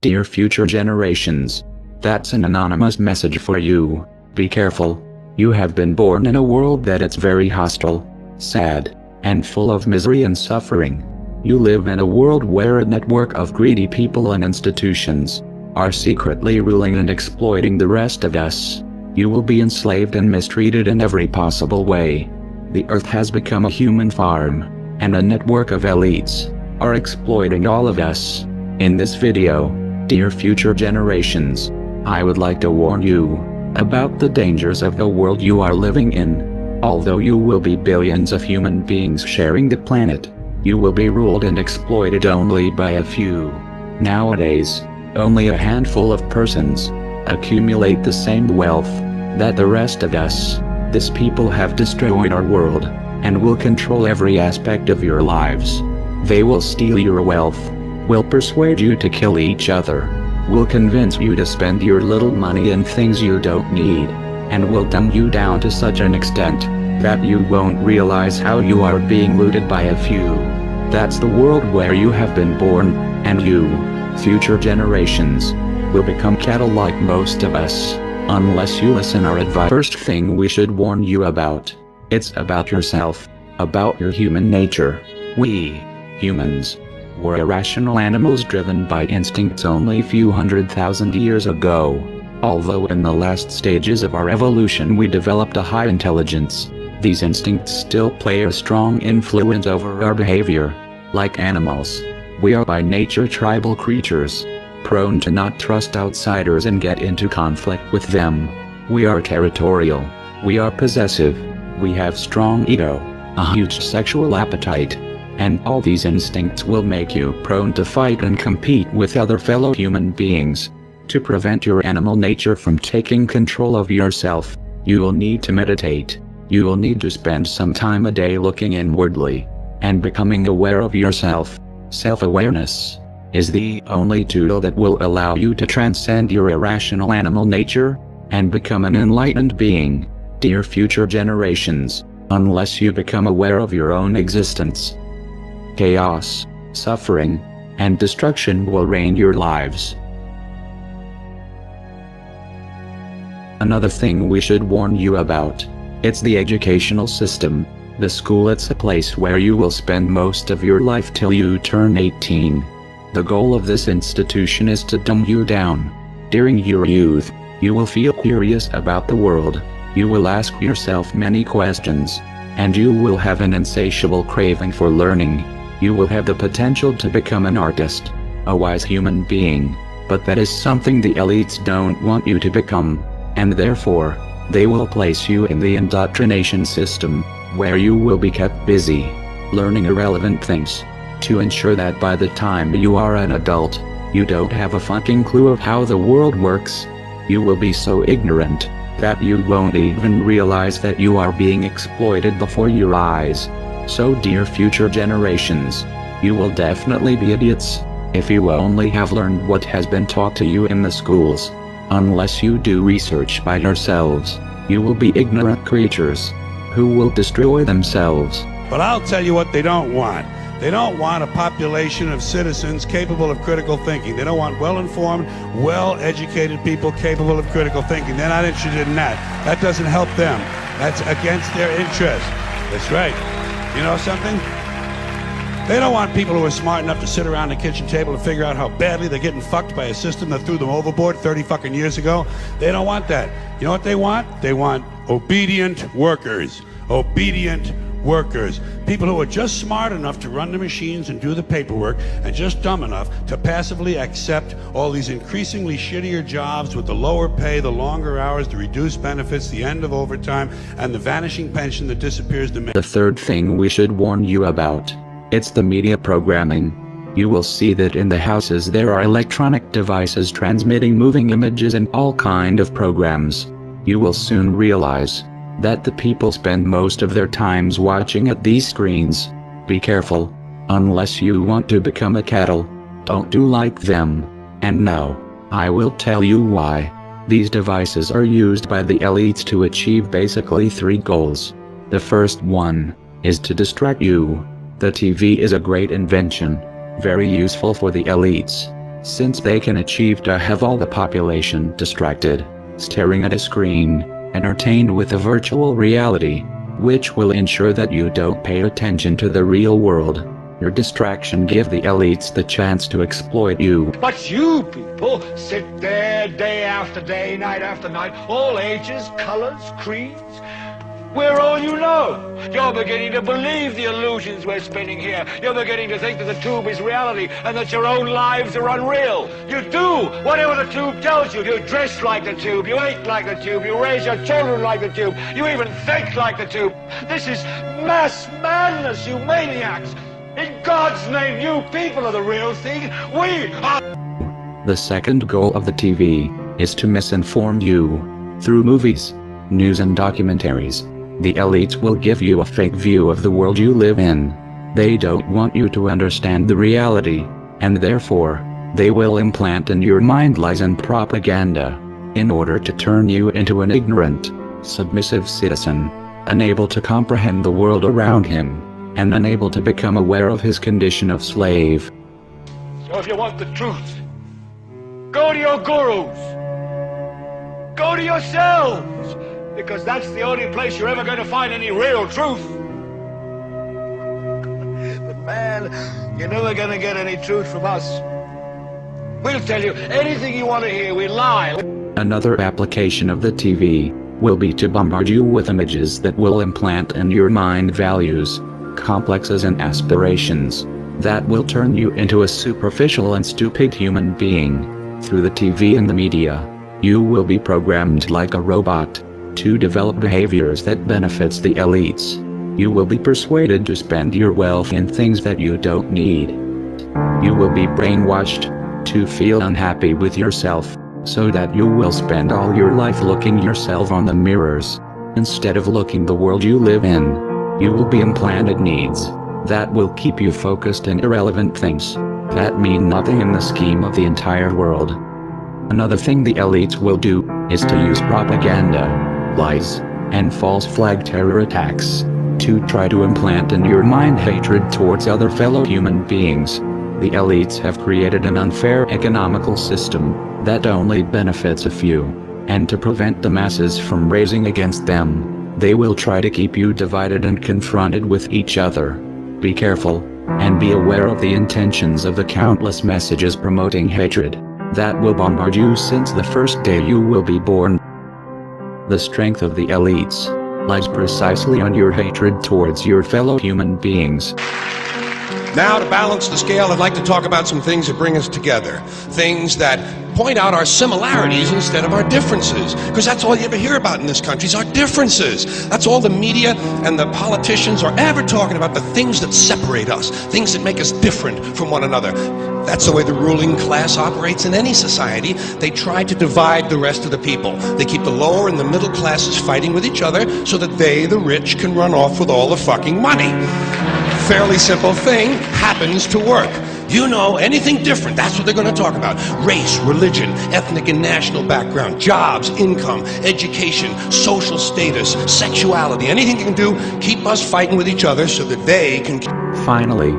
Dear future generations. That's an anonymous message for you. Be careful. You have been born in a world that it's very hostile, sad, and full of misery and suffering. You live in a world where a network of greedy people and institutions are secretly ruling and exploiting the rest of us. You will be enslaved and mistreated in every possible way. The earth has become a human farm, and a network of elites are exploiting all of us. In this video, dear future generations, I would like to warn you about the dangers of the world you are living in. Although you will be billions of human beings sharing the planet, you will be ruled and exploited only by a few. Nowadays, only a handful of persons accumulate the same wealth that the rest of us. These people have destroyed our world and will control every aspect of your lives. They will steal your wealth, will persuade you to kill each other, will convince you to spend your little money in things you don't need, and will dumb you down to such an extent that you won't realize how you are being looted by a few. That's the world where you have been born, and you, future generations, will become cattle like most of us, unless you listen our advice. First thing we should warn you about, it's about yourself, about your human nature. We, humans, were irrational animals driven by instincts only a few 100,000 years ago. Although in the last stages of our evolution we developed a high intelligence, these instincts still play a strong influence over our behavior. Like animals, we are by nature tribal creatures, prone to not trust outsiders and get into conflict with them. We are territorial, we are possessive, we have strong ego, a huge sexual appetite, and all these instincts will make you prone to fight and compete with other fellow human beings. To prevent your animal nature from taking control of yourself, you will need to meditate. You will need to spend some time a day looking inwardly and becoming aware of yourself. Self-awareness is the only tool that will allow you to transcend your irrational animal nature and become an enlightened being. Dear future generations, unless you become aware of your own existence, chaos, suffering, and destruction will reign your lives. Another thing we should warn you about, it's the educational system. The school, it's a place where you will spend most of your life till you turn 18. The goal of this institution is to dumb you down. During your youth, you will feel curious about the world. You will ask yourself many questions, and you will have an insatiable craving for learning. You will have the potential to become an artist, a wise human being, but that is something the elites don't want you to become, and therefore, they will place you in the indoctrination system, where you will be kept busy, learning irrelevant things, to ensure that by the time you are an adult, you don't have a fucking clue of how the world works. You will be so ignorant that you won't even realize that you are being exploited before your eyes. So dear future generations, you will definitely be idiots if you only have learned what has been taught to you in the schools. Unless you do research by yourselves, you will be ignorant creatures who will destroy themselves. But I'll tell you what they don't want. They don't want a population of citizens capable of critical thinking. They don't want well-informed, well-educated people capable of critical thinking. They're not interested in that. That doesn't help them. That's against their interest. That's right. You know something? They don't want people who are smart enough to sit around the kitchen table and figure out how badly they're getting fucked by a system that threw them overboard 30 fucking years ago. They don't want that. You know what they want? They want obedient workers. Obedient workers. People who are just smart enough to run the machines and do the paperwork, and just dumb enough to passively accept all these increasingly shittier jobs with the lower pay, the longer hours, the reduced benefits, the end of overtime, and the vanishing pension that disappears the minute. The third thing we should warn you about, it's the media programming. You will see that in the houses there are electronic devices transmitting moving images and all kind of programs. You will soon realize that the people spend most of their times watching at these screens. Be careful. Unless you want to become a cattle, don't do like them. And no, I will tell you why. These devices are used by the elites to achieve basically 3 goals. The first one is to distract you. The TV is a great invention, very useful for the elites. since they can achieve to have all the population distracted, staring at a screen, entertained with a virtual reality, which will ensure that you don't pay attention to the real world. Your distraction give the elites the chance to exploit you. But you people sit there day after day, night after night, all ages, colors, creeds. We're all you know. You're beginning to believe the illusions we're spinning here. You're beginning to think that the tube is reality and that your own lives are unreal. You do whatever the tube tells you. You dress like the tube. You eat like the tube. You raise your children like the tube. You even think like the tube. This is mass madness, you maniacs. In God's name, you people are the real thing. We are... The second goal of the TV is to misinform you. Through movies, news and documentaries, the elites will give you a fake view of the world you live in. They don't want you to understand the reality, and therefore, they will implant in your mind lies and propaganda, in order to turn you into an ignorant, submissive citizen, unable to comprehend the world around him, and unable to become aware of his condition of slave. So if you want the truth, go to your gurus. Go to yourselves. Because that's the only place you're ever going to find any real truth. But man, you're never going to get any truth from us. We'll tell you anything you want to hear. We lie. Another application of the TV will be to bombard you with images that will implant in your mind values, complexes and aspirations that will turn you into a superficial and stupid human being. Through the TV and the media, you will be programmed like a robot to develop behaviors that benefits the elites. You will be persuaded to spend your wealth in things that you don't need. You will be brainwashed to feel unhappy with yourself, so that you will spend all your life looking yourself on the mirrors, instead of looking the world you live in. You will be implanted needs that will keep you focused on irrelevant things that mean nothing in the scheme of the entire world. Another thing the elites will do is to use propaganda, lies, and false flag terror attacks to try to implant in your mind hatred towards other fellow human beings. The elites have created an unfair economical system that only benefits a few, and to prevent the masses from raising against them, they will try to keep you divided and confronted with each other. Be careful, and be aware of the intentions of the countless messages promoting hatred that will bombard you since the first day you will be born. The strength of the elites lies precisely on your hatred towards your fellow human beings. Now, to balance the scale, I'd like to talk about some things that bring us together. Things that point out our similarities instead of our differences. Because that's all you ever hear about in this country is our differences. That's all the media and the politicians are ever talking about, the things that separate us, things that make us different from one another. That's the way the ruling class operates in any society. They try to divide the rest of the people. They keep the lower and the middle classes fighting with each other so that they, the rich, can run off with all the fucking money. Fairly simple thing, happens to work. You know, anything different, that's what they're going to talk about. Race, religion, ethnic and national background, jobs, income, education, social status, sexuality, anything you can do, keep us fighting with each other so that they can... Finally,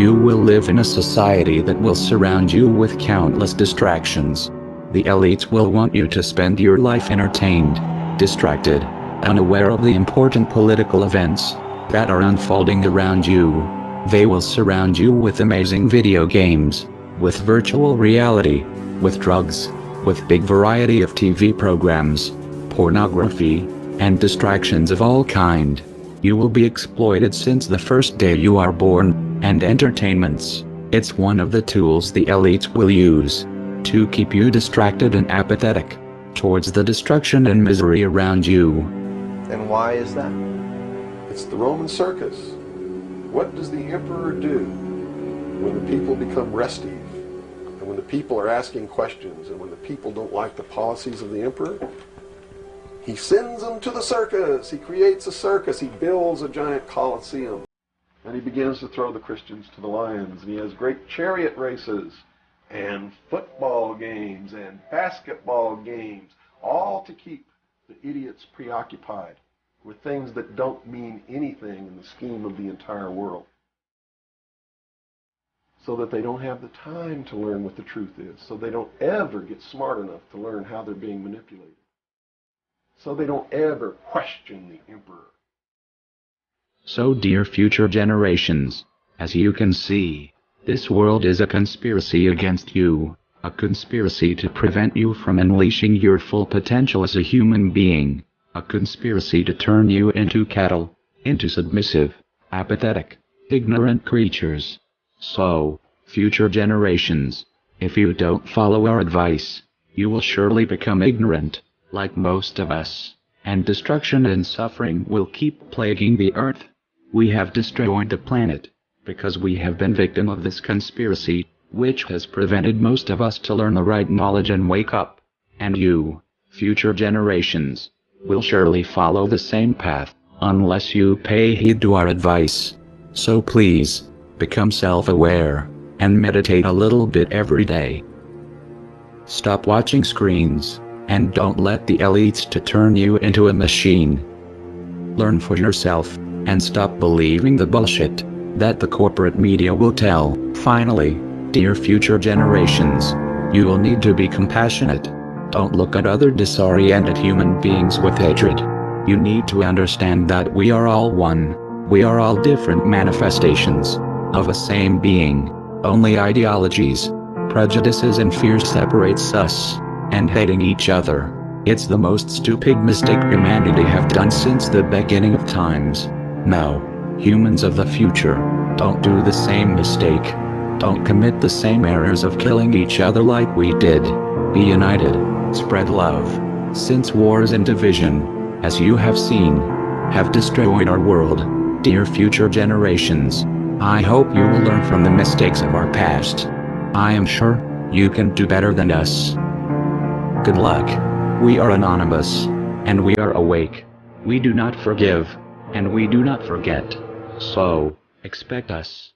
you will live in a society that will surround you with countless distractions. The elites will want you to spend your life entertained, distracted, unaware of the important political events that are unfolding around you. They will surround you with amazing video games, with virtual reality, with drugs, with big variety of TV programs, pornography, and distractions of all kind. You will be exploited since the first day you are born, and entertainments. It's one of the tools the elites will use to keep you distracted and apathetic towards the destruction and misery around you. And why is that? It's the Roman circus. What does the emperor do when the people become restive, and when the people are asking questions, and when the people don't like the policies of the emperor? He sends them to the circus. He creates a circus. He builds a giant coliseum. And he begins to throw the Christians to the lions. And he has great chariot races and football games and basketball games, all to keep the idiots preoccupied with things that don't mean anything in the scheme of the entire world. so that they don't have the time to learn what the truth is, so they don't ever get smart enough to learn how they're being manipulated, so they don't ever question the emperor. So dear future generations, as you can see, this world is a conspiracy against you, a conspiracy to prevent you from unleashing your full potential as a human being, a conspiracy to turn you into cattle, into submissive, apathetic, ignorant creatures. So, future generations, if you don't follow our advice, you will surely become ignorant, like most of us, and destruction and suffering will keep plaguing the earth. We have destroyed the planet, because we have been victim of this conspiracy, which has prevented most of us to learn the right knowledge and wake up. And you, future generations, will surely follow the same path, unless you pay heed to our advice. So please, become self-aware, and meditate a little bit every day. Stop watching screens, and don't let the elites to turn you into a machine. Learn for yourself, and stop believing the bullshit that the corporate media will tell. Finally, dear future generations, you will need to be compassionate. Don't look at other disoriented human beings with hatred. You need to understand that we are all one. We are all different manifestations of a same being. Only ideologies, prejudices and fears separates us, and hating each other. It's the most stupid mistake humanity have done since the beginning of times. No, humans of the future, don't do the same mistake. Don't commit the same errors of killing each other like we did. Be united, spread love, since wars and division, as you have seen, have destroyed our world. Dear future generations, I hope you will learn from the mistakes of our past. I am sure you can do better than us. Good luck. We are anonymous, and we are awake. We do not forgive, and we do not forget. So, expect us.